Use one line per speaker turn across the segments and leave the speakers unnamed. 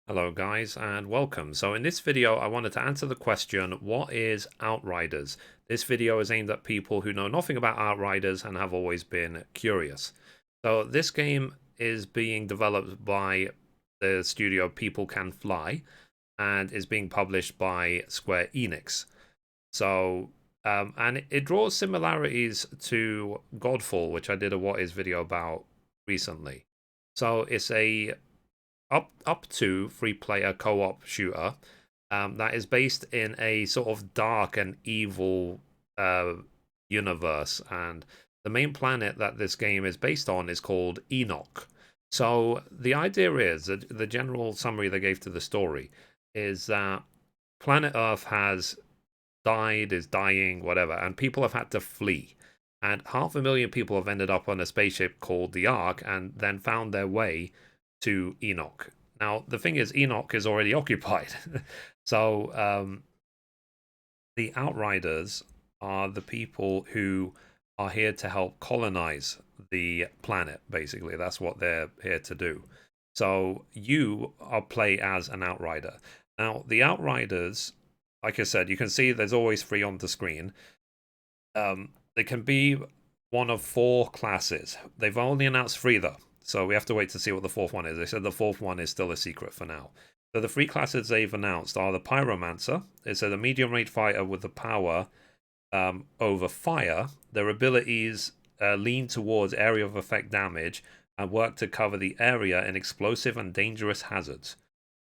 Hello guys and welcome. So in this video I wanted to answer the question, what is Outriders? This video is aimed at people who know nothing about Outriders and have always been curious. So this game is being developed by the studio People Can Fly and is being published by Square Enix. So and it draws similarities to Godfall, which I did a What Is video about recently. So it's a up to 3 player co-op shooter that is based in a sort of dark and evil uh, universe, and the main planet that this game is based on is called Enoch. So the idea is that the general summary they gave to the story is that planet Earth has died, is dying, whatever, and people have had to flee. And 500,000 people have ended up on a spaceship called the Ark and then found their way to Enoch. Now, the thing is, Enoch is already occupied. So, the Outriders are the people who are here to help colonize the planet, basically. That's what they're here to do. So, you are play as an Outrider. Now, the Outriders, like I said, you can see there's always 3 on the screen. They can be one of 4 classes. They've only announced 3 though, so we have to wait to see what the 4th one is. They said the 4th one is still a secret for now. So the 3 classes they've announced are the Pyromancer. It said a medium range fighter with the power over fire. Their abilities lean towards area of effect damage and work to cover the area in explosive and dangerous hazards.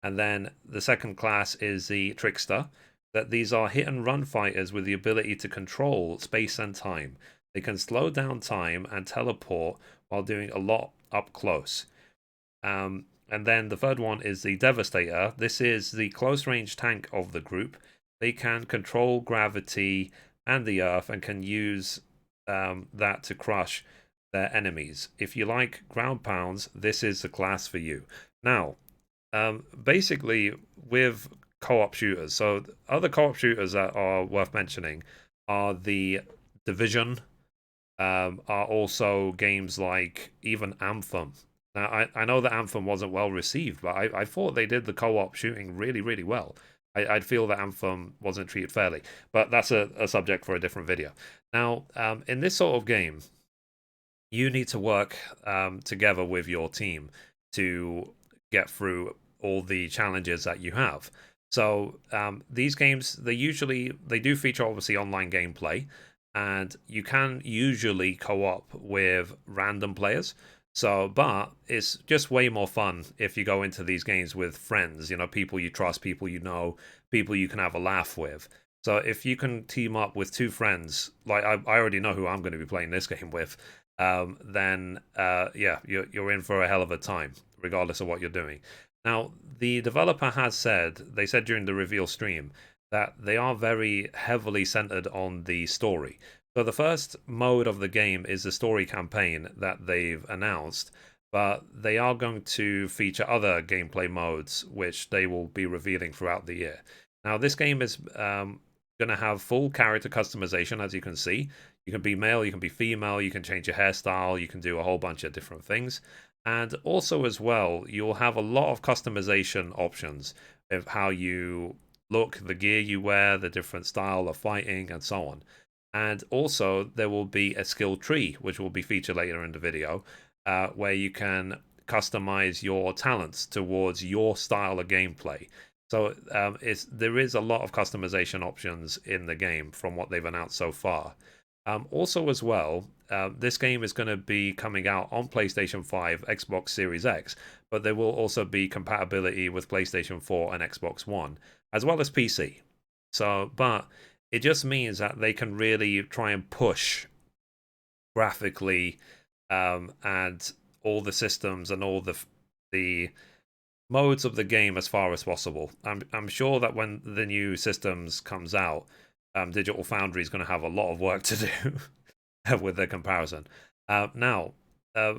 And then the second class is the Trickster, that these are hit and run fighters with the ability to control space and time. They can slow down time and teleport while doing a lot up close. And then the third one is the Devastator. This is the close range tank of the group. They can control gravity and the earth and can use that to crush their enemies. If you like ground pounds, this is the class for you. Now, basically, with co-op shooters, so other co-op shooters that are worth mentioning are the Division, are also games like even Anthem. Now, I know that Anthem wasn't well received, but I thought they did the co-op shooting really, really well. I'd feel that Anthem wasn't treated fairly, but that's a subject for a different video. Now, in this sort of game, you need to work together with your team to get through all the challenges that you have. So these games, they do feature obviously online gameplay, and you can usually co-op with random players. So, but it's just way more fun if you go into these games with friends, people you trust, people you know, people you can have a laugh with. So if you can team up with 2 friends, like I already know who I'm going to be playing this game with, then yeah, you're in for a hell of a time, regardless of what you're doing. Now, the developer has said, they said during the reveal stream, that they are very heavily centered on the story. So the first mode of the game is the story campaign that they've announced, but they are going to feature other gameplay modes, which they will be revealing throughout the year. Now, this game is going to have full character customization, as you can see. You can be male, you can be female, you can change your hairstyle, you can do a whole bunch of different things. And also, as well, you'll have a lot of customization options of how you look, the gear you wear, the different style of fighting, and so on. And also, there will be a skill tree, which will be featured later in the video, where you can customize your talents towards your style of gameplay. So there is a lot of customization options in the game from what they've announced so far. Also, as well, this game is going to be coming out on PlayStation 5, Xbox Series X, but there will also be compatibility with PlayStation 4 and Xbox One, as well as PC. So, but it just means that they can really try and push graphically and all the systems and all the modes of the game as far as possible. I'm sure that when the new systems comes out, Digital Foundry is going to have a lot of work to do with the comparison. Now, uh,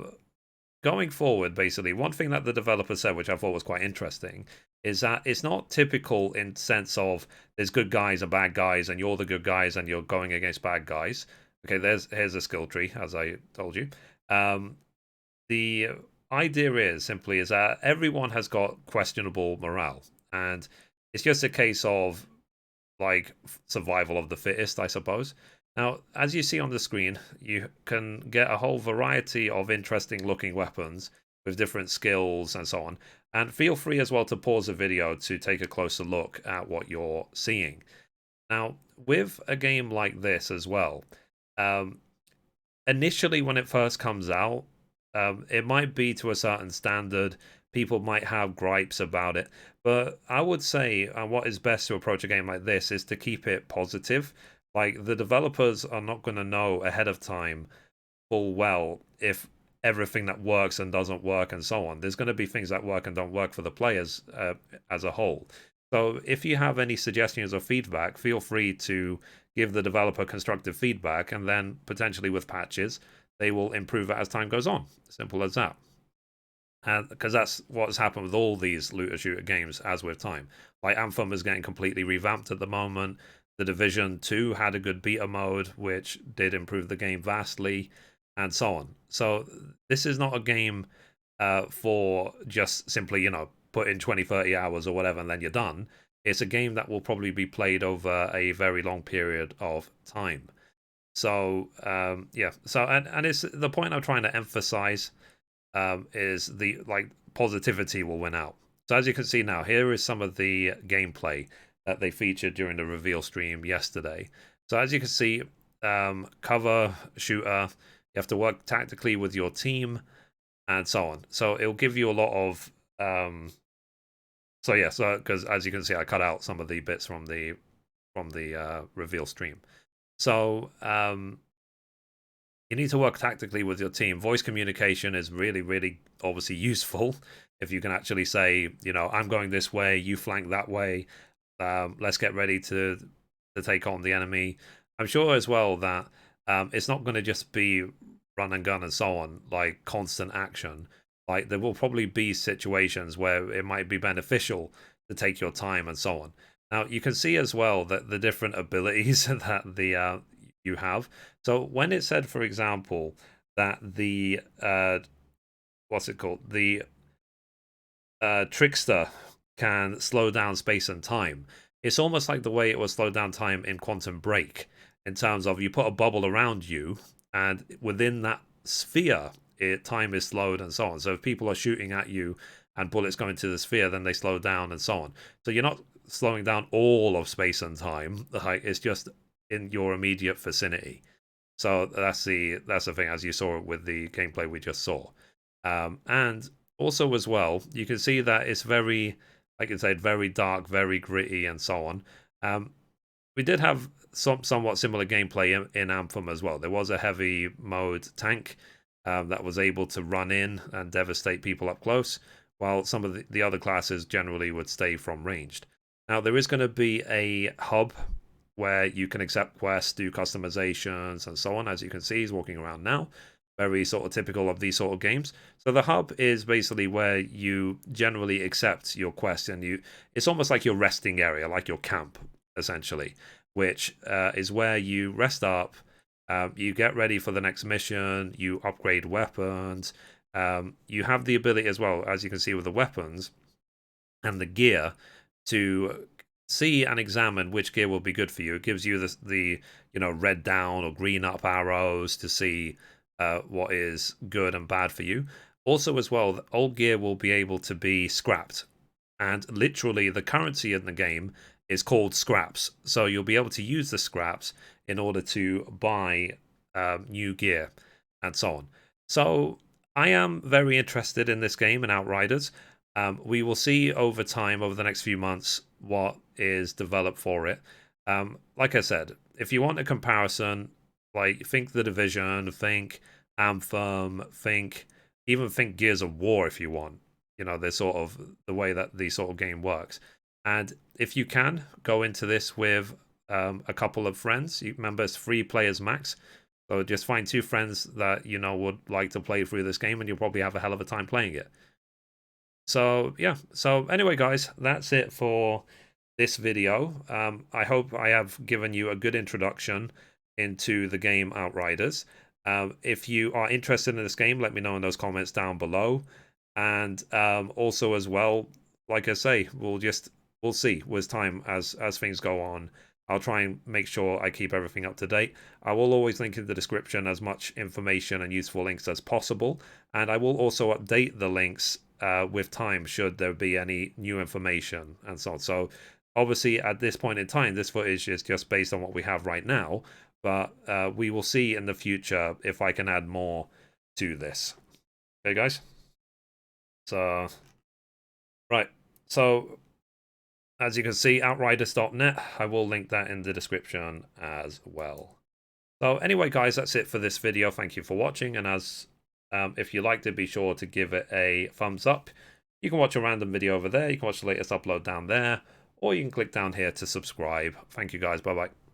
going forward, basically, one thing that the developer said, which I thought was quite interesting, is that it's not typical in sense of there's good guys and bad guys, and you're the good guys and you're going against bad guys. Okay, here's a skill tree, as I told you. The idea is simply is that everyone has got questionable morale, and it's just a case of like survival of the fittest, I suppose. Now, as you see on the screen, you can get a whole variety of interesting looking weapons with different skills and so on. And feel free as well to pause the video to take a closer look at what you're seeing. Now, with a game like this as well, um, initially when it first comes out, it might be to a certain standard. People might have gripes about it, but I would say what is best to approach a game like this is to keep it positive. Like the developers are not going to know ahead of time full well if everything that works and doesn't work and so on. There's going to be things that work and don't work for the players as a whole. So if you have any suggestions or feedback, feel free to give the developer constructive feedback, and then potentially with patches, they will improve it as time goes on. Simple as that. Because that's what's happened with all these looter shooter games as with time. Like Anthem is getting completely revamped at the moment. The Division 2 had a good beta mode, which did improve the game vastly, and so on. So this is not a game for just simply, put in 20, 30 hours or whatever, and then you're done. It's a game that will probably be played over a very long period of time. So, yeah. So, and it's the point I'm trying to emphasize is the positivity will win out. So as you can see now, here is some of the gameplay that they featured during the reveal stream yesterday. So as you can see, cover shooter, you have to work tactically with your team, and so on. So it'll give you a lot of so yeah, so because as you can see, I cut out some of the bits from the reveal stream. So you need to work tactically with your team. Voice communication is really, really obviously useful if you can actually say, I'm going this way, you flank that way. Let's get ready to take on the enemy. I'm sure as well that it's not going to just be run and gun and so on, like constant action. Like there will probably be situations where it might be beneficial to take your time and so on. Now you can see as well that the different abilities that the you have. So when it said, for example, that the what's it called, the trickster can slow down space and time, it's almost like the way it was slowed down time in Quantum Break, in terms of you put a bubble around you, and within that sphere, time is slowed and so on. So if people are shooting at you and bullets go into the sphere, then they slow down and so on. So you're not slowing down all of space and time. Like it's just in your immediate vicinity. So that's the thing, as you saw with the gameplay we just saw. And also as well, you can see that it's very, like I said, very dark, very gritty, and so on. We did have somewhat similar gameplay in Anthem as well. There was a heavy mode tank that was able to run in and devastate people up close, while some of the other classes generally would stay from ranged. Now, there is going to be a hub where you can accept quests, do customizations, and so on. As you can see, he's walking around now. Very sort of typical of these sort of games. So the hub is basically where you generally accept your quest, and it's almost like your resting area, like your camp, essentially, which is where you rest up, you get ready for the next mission, you upgrade weapons, you have the ability as well, as you can see with the weapons and the gear, to see and examine which gear will be good for you. It gives you the red down or green up arrows to see what is good and bad for you. Also as well, old gear will be able to be scrapped, and literally the currency in the game is called scraps. So you'll be able to use the scraps in order to buy new gear and so on. So I am very interested in this game, in Outriders. We will see over time, over the next few months, what is developed for it. Like I said, if you want a comparison, like think The Division, think Anthem, even think Gears of War if you want. They're sort of the way that the sort of game works. And if you can, go into this with a couple of friends. You remember, it's 3 players max. So just find 2 friends that would like to play through this game, and you'll probably have a hell of a time playing it. So yeah, so anyway guys, that's it for this video. I hope I have given you a good introduction into the game Outriders. If you are interested in this game, let me know in those comments down below. And also as well, like I say, we'll see with time as things go on. I'll try and make sure I keep everything up to date. I will always link in the description as much information and useful links as possible, and I will also update the links with time should there be any new information and so on. So obviously at this point in time, this footage is just based on what we have right now, but we will see in the future if I can add more to this. Okay, guys? So, right. So, as you can see, outriders.net, I will link that in the description as well. So anyway, guys, that's it for this video. Thank you for watching, and as if you liked it, be sure to give it a thumbs up. You can watch a random video over there. You can watch the latest upload down there, or you can click down here to subscribe. Thank you, guys. Bye-bye.